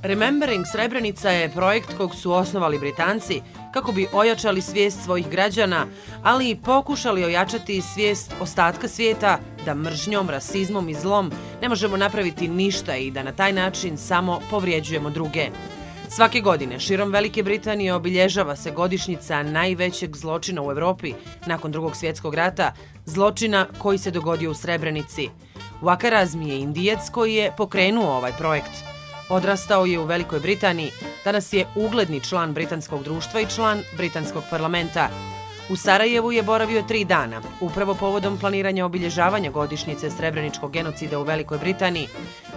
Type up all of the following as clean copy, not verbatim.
Remembering Srebrenica je projekt kog su osnovali Britanci kako bi ojačali svijest svojih građana, ali i pokušali ojačati svijest ostatka svijeta da mržnjom, rasizmom i zlom ne možemo napraviti ništa i da na taj način samo povrijeđujemo druge. Svake godine širom Velike Britanije obilježava se godišnjica najvećeg zločina u Europi nakon Drugog svjetskog rata, zločina koji se dogodio u Srebrenici. Waka Razmi je Indijec koji je pokrenuo ovaj projekt. Odrastao je u Velikoj Britaniji, danas je ugledni član britanskog društva i član britanskog parlamenta. U Sarajevu je boravio 3 dana, upravo povodom planiranja obilježavanja godišnjice srebreničkog genocida u Velikoj Britaniji.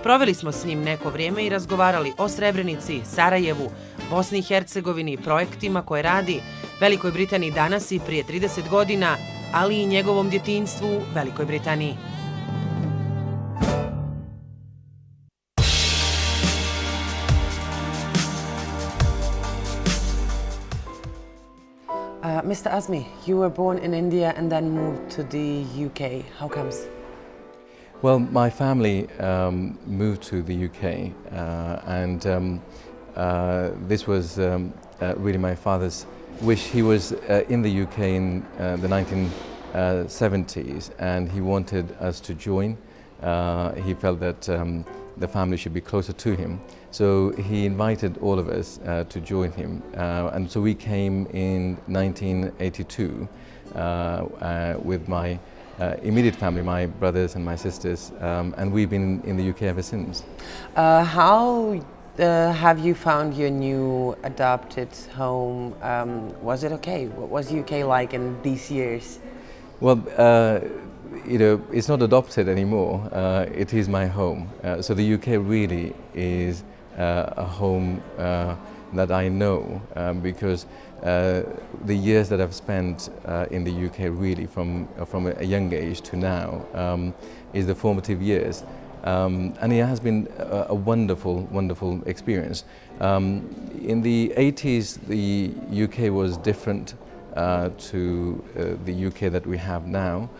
Proveli smo s njim neko vrijeme i razgovarali o Srebrenici, Sarajevu, Bosni i Hercegovini, projektima koje radi, Velikoj Britaniji danas i prije 30 godina, ali i njegovom djetinjstvu u Velikoj Britaniji. Mr. Azmi, you were born in India and then moved to the UK. How comes? Well, my family moved to the UK and this was really my father's wish. He was in the UK in the 1970s and he wanted us to join. He felt that the family should be closer to him. So he invited all of us to join him. And so we came in 1982 with my immediate family, my brothers and my sisters, and we've been in the UK ever since. How have you found your new adopted home? Was it okay? What was the UK like in these years? Well, you know, it's not adopted anymore. It is my home. So the UK really is a home that I know because the years that I've spent in the UK really from a young age to now is the formative years. And it has been a wonderful experience. In the 80s, the UK was different to the UK that we have now,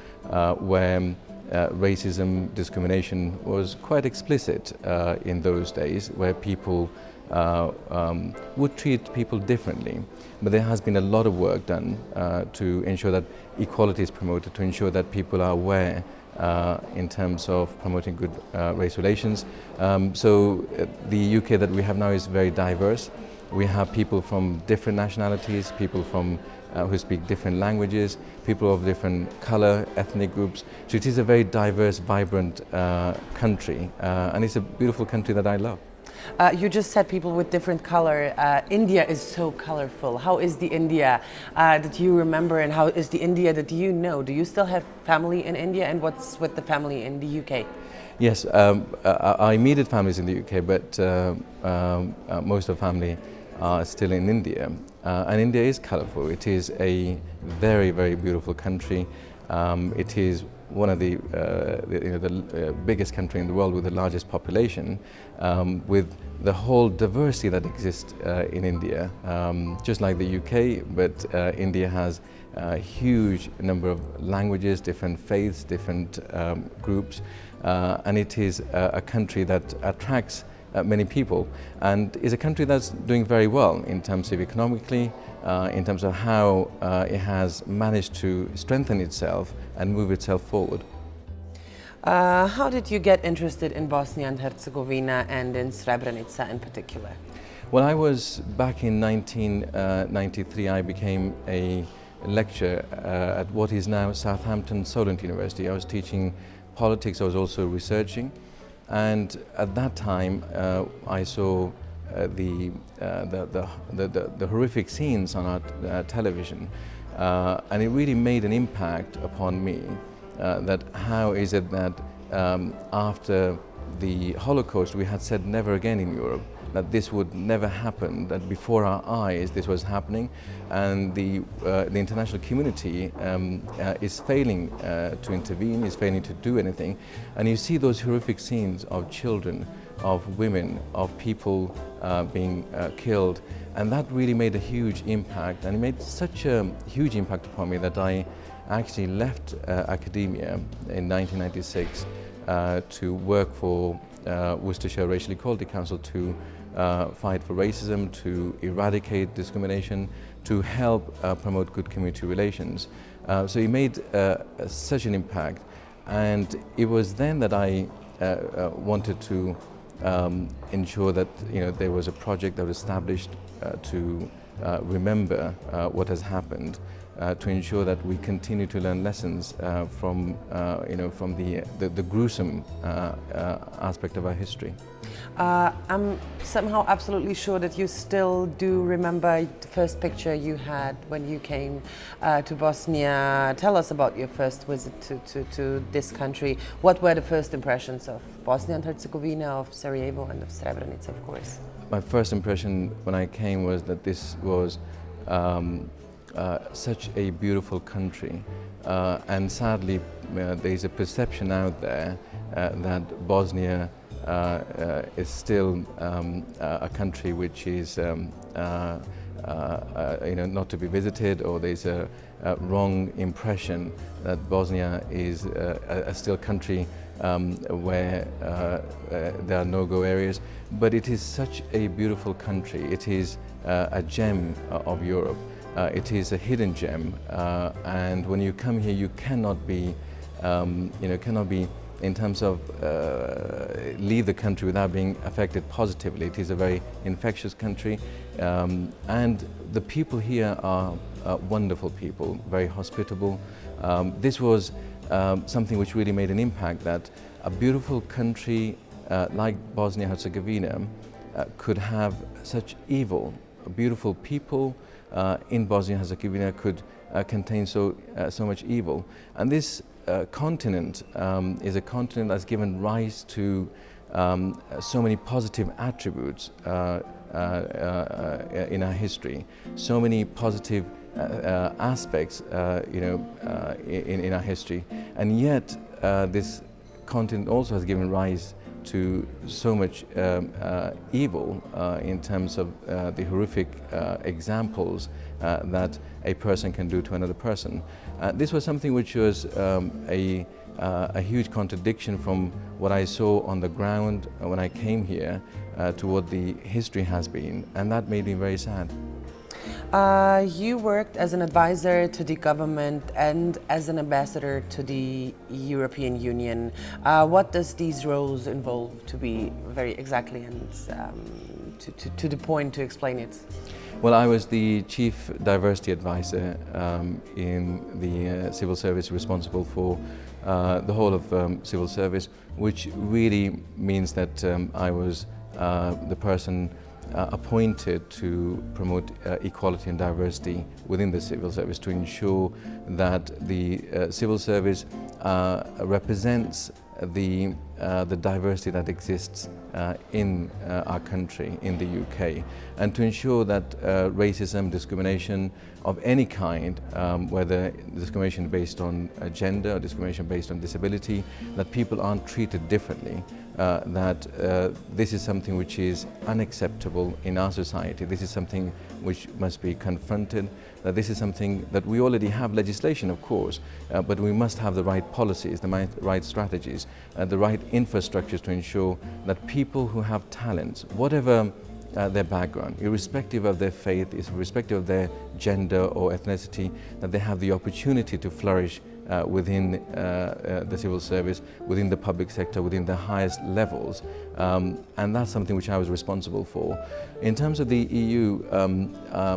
where racism, discrimination was quite explicit in those days, where people would treat people differently. But there has been a lot of work done to ensure that equality is promoted, to ensure that people are aware in terms of promoting good race relations. So the UK that we have now is very diverse. We have people from different nationalities, people from who speak different languages, people of different color, ethnic groups. So it is a very diverse, vibrant country, and it's a beautiful country that I love. You just said people with different color. India is so colorful. How is the India that you remember, and how is the India that you know? Do you still have family in India, and what's with the family in the UK? Yes, our immediate family is in the UK, but most of the family are still in India. And India is colorful. It is a very beautiful country. It is one of the biggest country in the world with the largest population, with the whole diversity that exists in India. Just like the UK, but India has a huge number of languages, different faiths, different groups, and it is a country that attracts many people, and is a country that's doing very well in terms of economically, in terms of how it has managed to strengthen itself and move itself forward. How did you get interested in Bosnia and Herzegovina and in Srebrenica in particular? Well, I was back in 1993. I became a lecturer at what is now Southampton Solent University. I was teaching politics. I was also researching. And at that time, I saw the horrific scenes on our television, and it really made an impact upon me. That how is it that after the Holocaust we had said never again in Europe, that this would never happen, that before our eyes this was happening, and the international community is failing to intervene, is failing to do anything. And you see those horrific scenes of children, of women, of people being killed, and that really made a huge impact, and it made such a huge impact upon me that I actually left academia in 1996 to work for Worcestershire Racial Equality Council to fight for racism, to eradicate discrimination, to help promote good community relations. So he made such an impact, and it was then that I wanted to ensure that there was a project that was established to remember what has happened, to ensure that we continue to learn lessons from the gruesome aspect of our history. I'm somehow absolutely sure that you still do remember the first picture you had when you came to Bosnia. Tell us about your first visit to this country. What were the first impressions of Bosnia and Herzegovina, of Sarajevo and of Srebrenica, of course? My first impression when I came was that this was such a beautiful country, and sadly there is a perception out there that Bosnia is still a country which is not to be visited, or there's a wrong impression that Bosnia is a still country where there are no-go areas. But it is such a beautiful country. It is a gem of Europe. It is a hidden gem, and when you come here, you cannot be, in terms of leave the country without being affected positively. It is a very infectious country, and the people here are wonderful people, very hospitable. This was something which really made an impact, that a beautiful country like Bosnia-Herzegovina could have such evil. Beautiful people in Bosnia-Herzegovina could contain so much evil. And this continent is a continent that's given rise to so many positive attributes in our history, so many positive aspects in our history, and yet this continent also has given rise to so much evil in terms of the horrific examples that a person can do to another person. This was something which was a huge contradiction from what I saw on the ground when I came here to what the history has been, and that made me very sad. You worked as an advisor to the government and as an ambassador to the European Union. What does these roles involve, to be very exactly and to the point to explain it? Well, I was the Chief Diversity Advisor in the civil service, responsible for the whole of civil service, which really means that I was the person appointed to promote equality and diversity within the civil service, to ensure that the civil service represents the diversity that exists in our country, in the UK, and to ensure that racism, discrimination of any kind, whether discrimination based on gender or discrimination based on disability, that people aren't treated differently, that this is something which is unacceptable in our society. This is something which must be confronted, that this is something that we already have legislation, of course, but we must have the right policies, the right strategies, the right infrastructures to ensure that people who have talents, whatever their background, irrespective of their faith, irrespective of their gender or ethnicity, that they have the opportunity to flourish within the civil service, within the public sector, within the highest levels. And that's something which I was responsible for. In terms of the EU,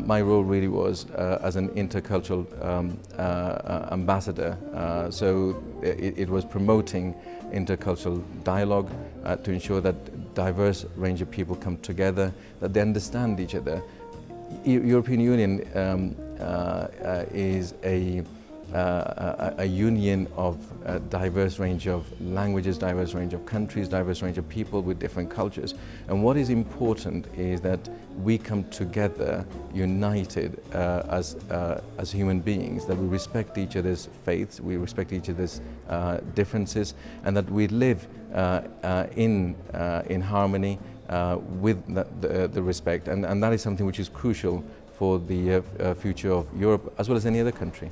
my role really was as an intercultural ambassador. So it was promoting intercultural dialogue to ensure that diverse range of people come together, that they understand each other. European Union is a union of a diverse range of languages, diverse range of countries, diverse range of people with different cultures. And what is important is that we come together united as human beings, that we respect each other's faiths, we respect each other's differences, and that we live in harmony with the respect. And that is something which is crucial for the future of Europe as well as any other country.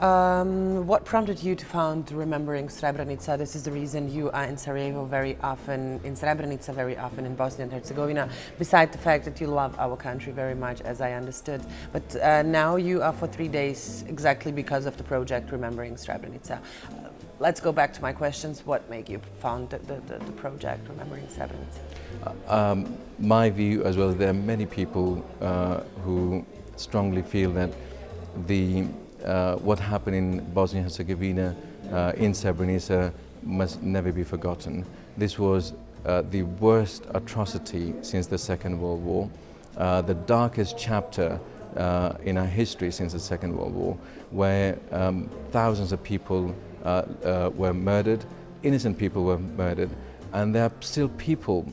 What prompted you to found Remembering Srebrenica? This is the reason you are in Sarajevo very often, in Srebrenica very often, in Bosnia and Herzegovina, besides the fact that you love our country very much, as I understood. But now you are for 3 days exactly because of the project Remembering Srebrenica. Let's go back to my questions. What made you found the project Remembering Srebrenica? My view as well, there are many people who strongly feel that what happened in Bosnia and Herzegovina, in Srebrenica, must never be forgotten. This was the worst atrocity since the Second World War, the darkest chapter in our history since the Second World War, where thousands of people were murdered, innocent people were murdered, and there are still people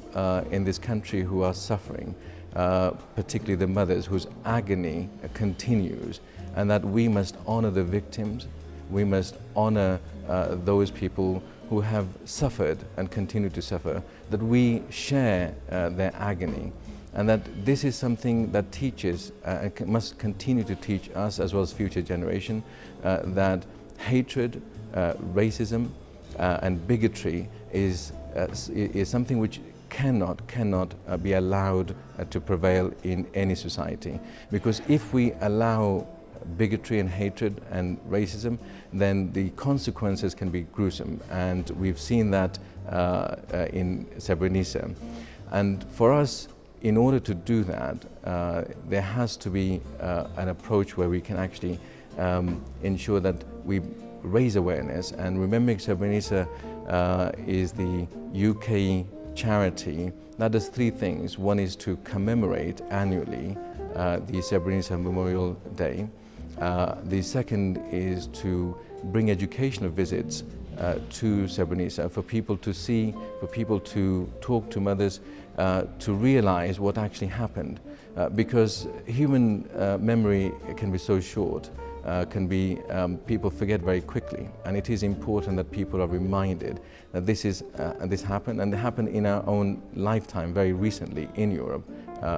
in this country who are suffering, particularly the mothers whose agony continues, and that we must honor the victims, we must honor those people who have suffered and continue to suffer, that we share their agony, and that this is something that teaches and must continue to teach us as well as future generation that hatred, racism and bigotry is something which cannot be allowed to prevail in any society. Because if we allow bigotry and hatred and racism, then the consequences can be gruesome, and we've seen that in Srebrenica. And for us, in order to do that, there has to be an approach where we can actually ensure that we raise awareness. And Remembering Srebrenica is the UK charity that does 3 things. One is to commemorate annually the Srebrenica Memorial Day. The second is to bring educational visits to Srebrenica for people to see, for people to talk to mothers, to realize what actually happened. Because human memory can be so short, people forget very quickly, and it is important that people are reminded that this happened, and it happened in our own lifetime very recently in Europe,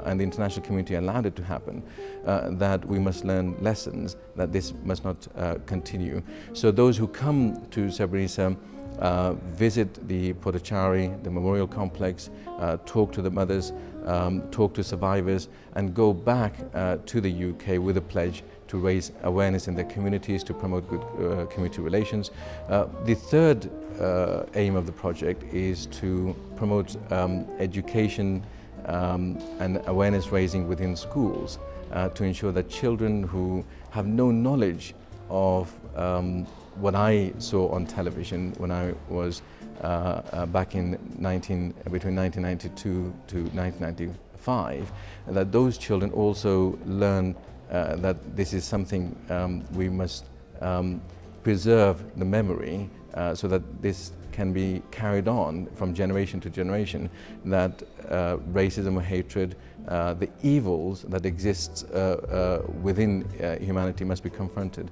and the international community allowed it to happen, that we must learn lessons, that this must not continue. So those who come to Srebrenica visit the Potocari, the memorial complex, talk to the mothers, talk to survivors, and go back to the UK with a pledge to raise awareness in their communities, to promote good community relations. The third aim of the project is to promote education and awareness raising within schools to ensure that children who have no knowledge of what I saw on television when I was back in between 1992 to 1995, that those children also learn that this is something we must preserve the memory so that this can be carried on from generation to generation, that racism or hatred, the evils that exist within humanity must be confronted.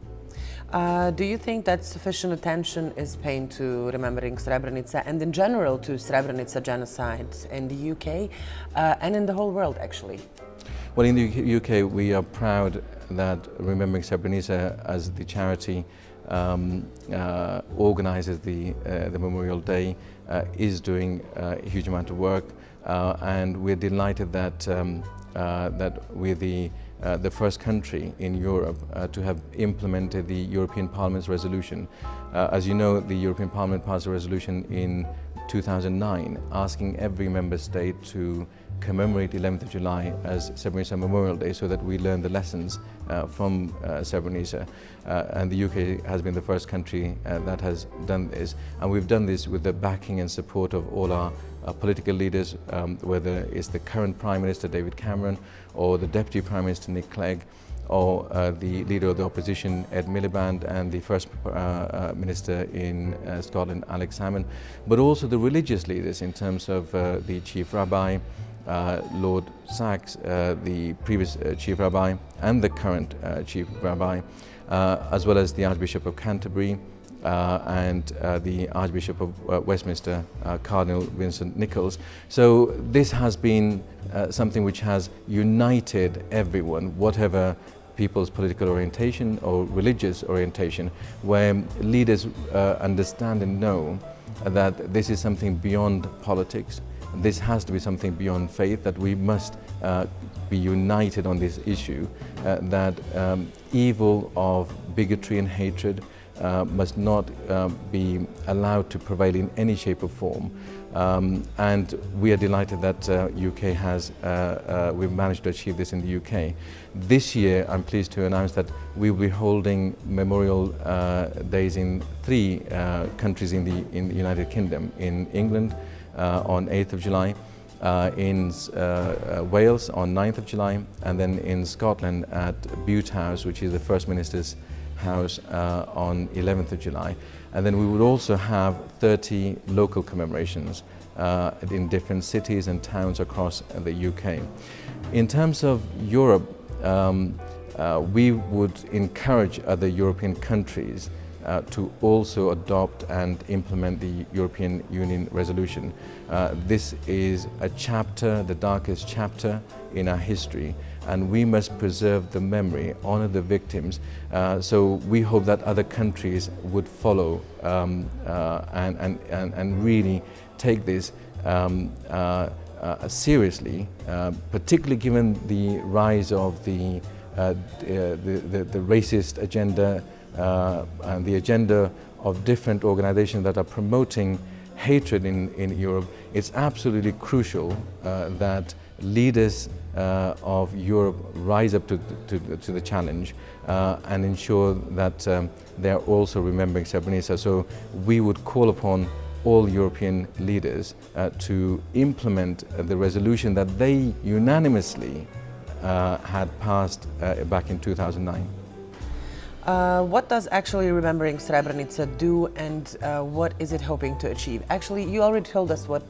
Do you think that sufficient attention is paid to Remembering Srebrenica and in general to Srebrenica genocide in the UK and in the whole world, actually? Well, in the UK we are proud that Remembering Srebrenica, as the charity organises the Memorial Day, is doing a huge amount of work, and we're delighted that that we're the first country in Europe to have implemented the European Parliament's resolution. As you know, the European Parliament passed a resolution in 2009 asking every member state to commemorate 11th of July as Srebrenica Memorial Day, so that we learn the lessons from Srebrenica. And the UK has been the first country that has done this, and we've done this with the backing and support of all our political leaders, whether it's the current Prime Minister David Cameron, or the Deputy Prime Minister Nick Clegg, or the leader of the opposition Ed Miliband, and the First Minister in Scotland Alex Salmond, but also the religious leaders in terms of the Chief Rabbi, Lord Sachs, the previous Chief Rabbi, and the current Chief Rabbi, as well as the Archbishop of Canterbury and the Archbishop of Westminster, Cardinal Vincent Nichols. So this has been something which has united everyone, whatever people's political orientation or religious orientation, where leaders understand and know that this is something beyond politics. This has to be something beyond faith, that we must be united on this issue, that evil of bigotry and hatred must not be allowed to prevail in any shape or form. And we are delighted that UK has, we've managed to achieve this in the UK. This year, I'm pleased to announce that we will be holding memorial days in 3 countries in the United Kingdom: in England on 8th of July, in Wales on 9th of July, and then in Scotland at Bute House, which is the First Minister's house, on 11th of July. And then we would also have 30 local commemorations in different cities and towns across the UK. In terms of Europe, we would encourage other European countries to also adopt and implement the European Union resolution. This is a chapter, the darkest chapter in our history, and we must preserve the memory, honor the victims. So we hope that other countries would follow and really take this seriously, particularly given the rise of the racist agenda and the agenda of different organizations that are promoting hatred in Europe. It's absolutely crucial that leaders of Europe rise up to the challenge and ensure that they are also remembering Srebrenica. So we would call upon all European leaders to implement the resolution that they unanimously had passed back in 2009. What does actually remembering Srebrenica do, and what is it hoping to achieve? Actually, you already told us what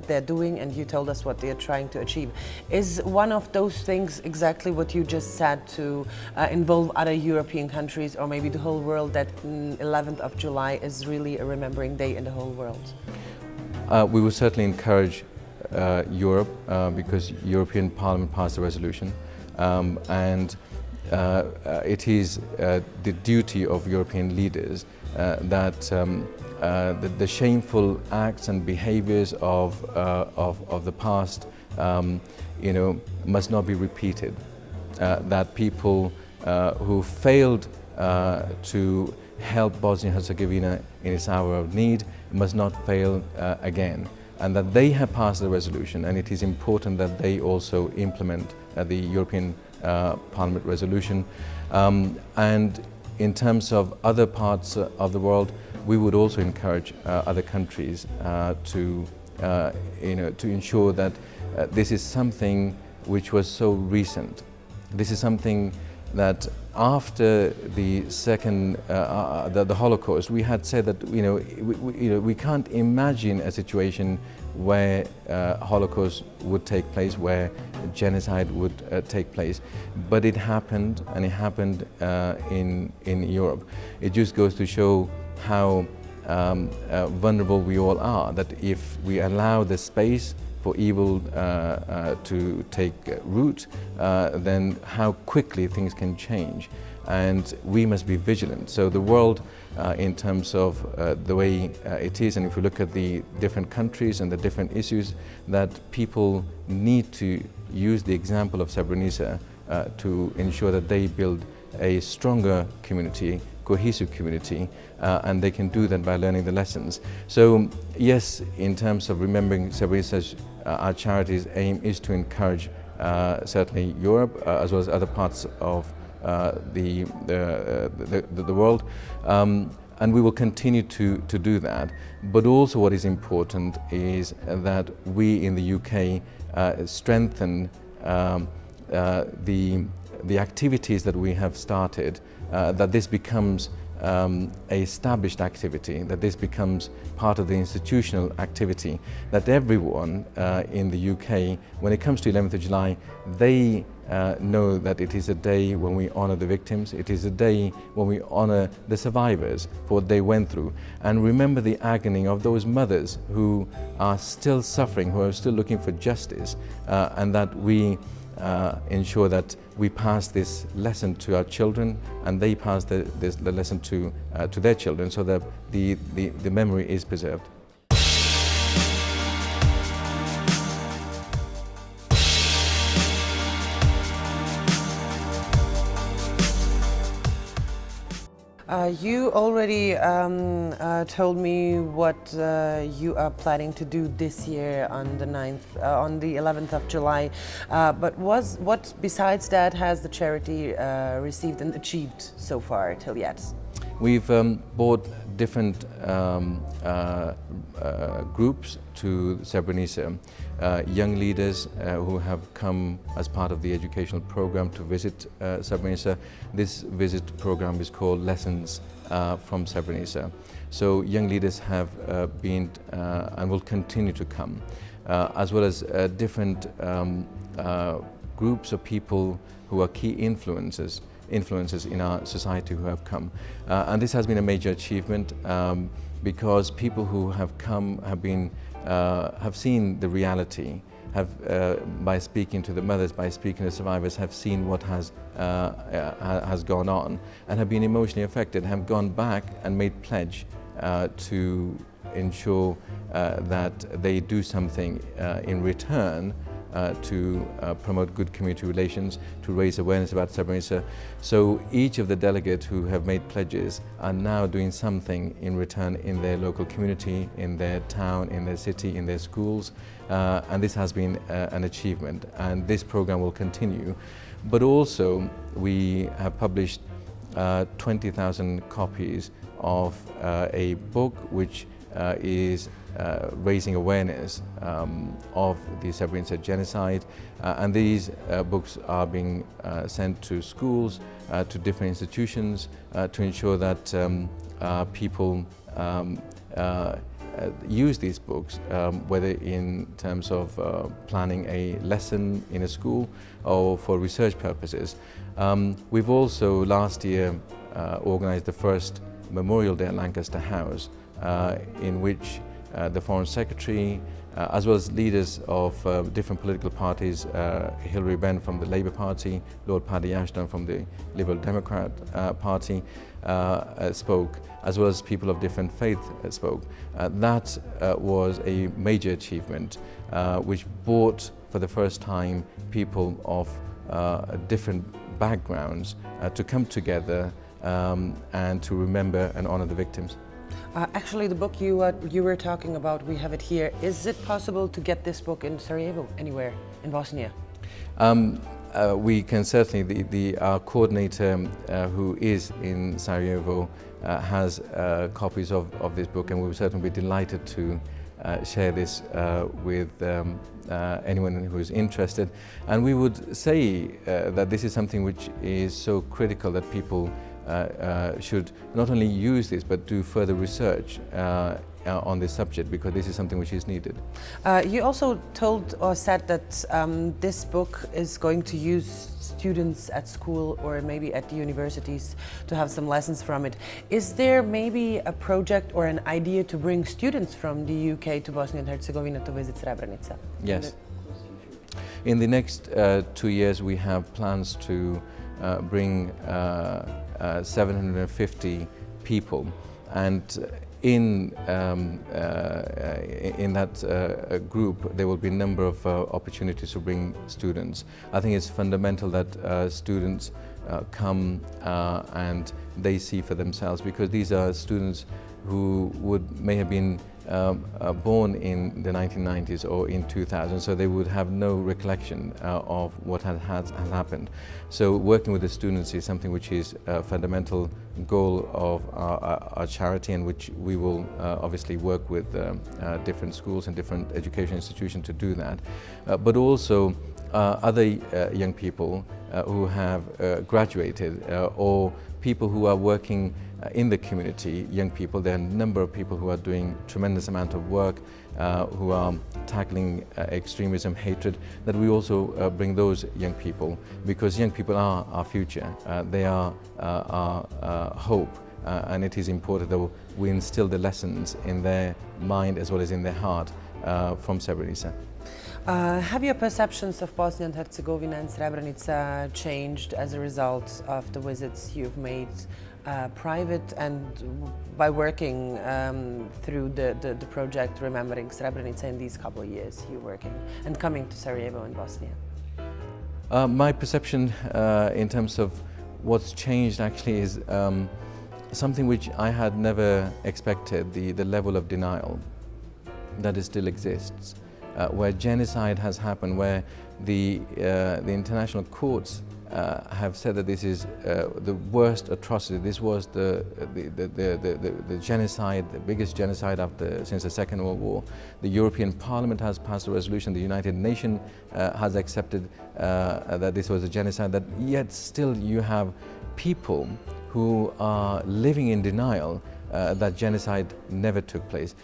they're doing, and you told us what they're trying to achieve. Is one of those things exactly what you just said, to involve other European countries or maybe the whole world, that 11th of July is really a remembering day in the whole world? We will certainly encourage Europe because European Parliament passed a resolution, and it is the duty of European leaders that the shameful acts and behaviours of the past, must not be repeated. That people who failed to help Bosnia-Herzegovina in its hour of need must not fail again, and that they have passed the resolution, and it is important that they also implement the European Parliament resolution. And in terms of other parts of the world, we would also encourage other countries to ensure that this is something which was so recent. This is something that after the second, the Holocaust, we had said that we can't imagine a situation where Holocaust would take place, where genocide would take place, but it happened, and it happened in Europe. It just goes to show how vulnerable we all are, that if we allow the space for evil to take root, then how quickly things can change. And we must be vigilant. So the world, in terms of the way it is, and if we look at the different countries and the different issues, that people need to use the example of Srebrenica to ensure that they build a stronger community, cohesive community, and they can do that by learning the lessons. So yes, in terms of remembering Srebrenica, our charity's aim is to encourage certainly Europe as well as other parts of the world, and we will continue to do that. But also what is important is that we in the UK strengthen the activities that we have started, that this becomes a established activity, that this becomes part of the institutional activity, that everyone in the UK, when it comes to 11th of July, they know that it is a day when we honour the victims, it is a day when we honour the survivors for what they went through, and remember the agony of those mothers who are still suffering, who are still looking for justice, and that we ensure that we pass this lesson to our children, and they pass the lesson to their children, so that the memory is preserved. You already told me what you are planning to do this year on the 11th of July. But what besides that has the charity received and achieved so far till yet? We've brought different groups to Srebrenica, young leaders who have come as part of the educational program to visit Srebrenica. This visit program is called Lessons from Srebrenica. So young leaders have been and will continue to come, as well as different groups of people who are key influencers in our society who have come. And this has been a major achievement because people who have come have seen the reality, by speaking to the mothers, by speaking to survivors, have seen what has gone on and have been emotionally affected, have gone back and made pledge to ensure that they do something in return to promote good community relations, to raise awareness about Srebrenica. So each of the delegates who have made pledges are now doing something in return in their local community, in their town, in their city, in their schools, and this has been an achievement, and this program will continue. But also we have published 20,000 copies of a book which is raising awareness of the Srebrenica genocide, and these books are being sent to schools, to different institutions, to ensure that people use these books, whether in terms of planning a lesson in a school or for research purposes. We've also last year organized the first Memorial Day at Lancaster House, in which the Foreign Secretary, as well as leaders of different political parties, Hilary Benn from the Labour Party, Lord Paddy Ashton from the Liberal Democrat Party spoke, as well as people of different faith spoke. That was a major achievement which brought for the first time people of different backgrounds to come together and to remember and honour the victims. Actually, the book you were talking about, we have it here. Is it possible to get this book in Sarajevo, anywhere in Bosnia? We can certainly, our coordinator who is in Sarajevo has copies of this book, and we would certainly be delighted to share this with anyone who is interested. And we would say that this is something which is so critical that people should not only use this but do further research on this subject, because this is something which is needed. You also told or said that this book is going to use students at school or maybe at the universities to have some lessons from it. Is there maybe a project or an idea to bring students from the UK to Bosnia and Herzegovina to visit Srebrenica? Yes. In the next 2 years we have plans to bring 750 people, and in that group there will be a number of opportunities to bring students. I think it's fundamental that students come and they see for themselves, because these are students who may have been born in the 1990s or in 2000, so they would have no recollection of what has happened. So working with the students is something which is a fundamental goal of our charity, and which we will obviously work with different schools and different education institutions to do that. But also other young people who have graduated or people who are working in the community, young people. There are a number of people who are doing tremendous amount of work, who are tackling extremism, hatred, that we also bring those young people, because young people are our future. They are our hope and it is important that we instill the lessons in their mind as well as in their heart from Srebrenica. Have your perceptions of Bosnia and Herzegovina and Srebrenica changed as a result of the visits you've made private and by working through the project Remembering Srebrenica in these couple of years you're working and coming to Sarajevo and Bosnia? My perception in terms of what's changed actually is something which I had never expected, the level of denial that still exists. Where genocide has happened, where the international courts have said that this is the worst atrocity. This was the genocide, the biggest genocide since the Second World War. The European Parliament has passed a resolution. The United Nations has accepted that this was a genocide. That yet still you have people who are living in denial that genocide never took place.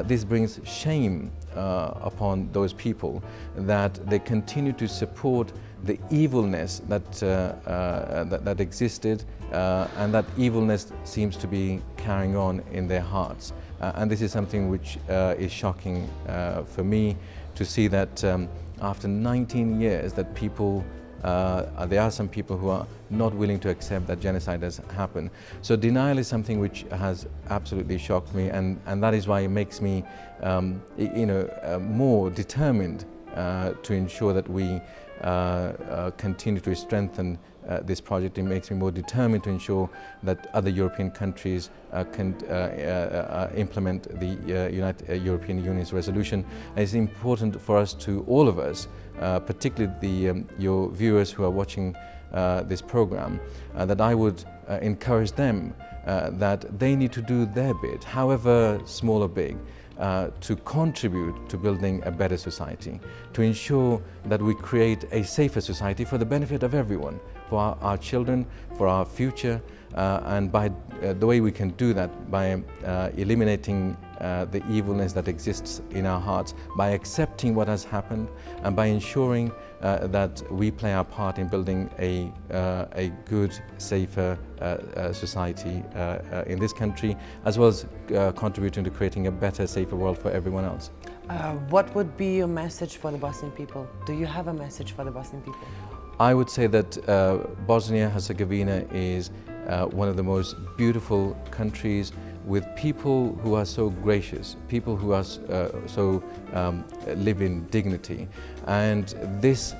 This brings shame upon those people that they continue to support the evilness that existed, and that evilness seems to be carrying on in their hearts. And this is something which is shocking for me to see that after 19 years that people there are some people who are not willing to accept that genocide has happened. So denial is something which has absolutely shocked me, and that is why it makes me more determined to ensure that we continue to strengthen this project. It makes me more determined to ensure that other European countries can implement the European Union's resolution. And it's important for us to, all of us, particularly your viewers who are watching this program, that I would encourage them that they need to do their bit, however small or big, to contribute to building a better society, to ensure that we create a safer society for the benefit of everyone, for our children, for our future, and by the way we can do that, by eliminating the evilness that exists in our hearts, by accepting what has happened, and by ensuring that we play our part in building a good, safer society in this country, as well as contributing to creating a better, safer world for everyone else. What would be your message for the Bosnian people? Do you have a message for the Bosnian people? I would say that Bosnia-Herzegovina is one of the most beautiful countries, with people who are so gracious, people who are live in dignity. And this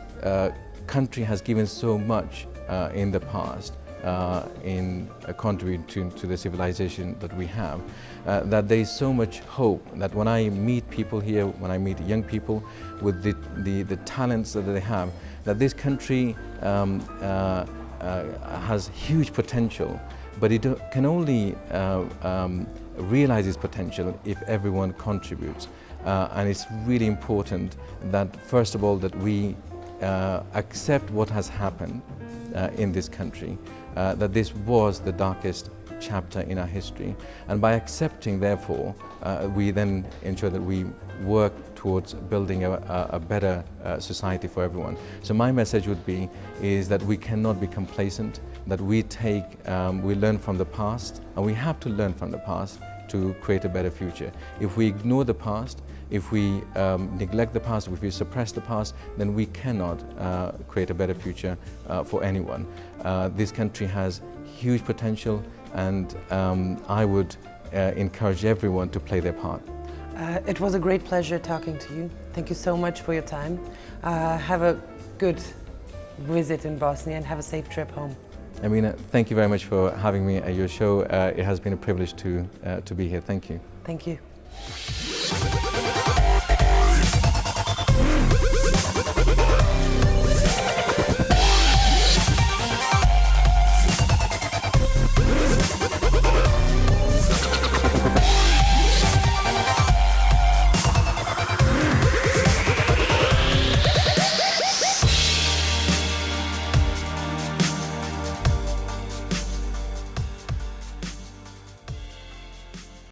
country has given so much in the past in contributing to the civilization that we have, that there is so much hope that when I meet people here, when I meet young people with the talents that they have, that this country has huge potential, but it can only realize its potential if everyone contributes. And it's really important that, first of all, that we accept what has happened in this country, that this was the darkest chapter in our history. And by accepting, therefore, we then ensure that we work towards building a better society for everyone. So my message would be is that we cannot be complacent, that we learn from the past, and we have to learn from the past to create a better future. If we ignore the past, if we neglect the past, if we suppress the past, then we cannot create a better future for anyone. This country has huge potential, and I would encourage everyone to play their part. It was a great pleasure talking to you. Thank you so much for your time. Have a good visit in Bosnia and have a safe trip home. Emina, thank you very much for having me at your show. It has been a privilege to be here. Thank you. Thank you.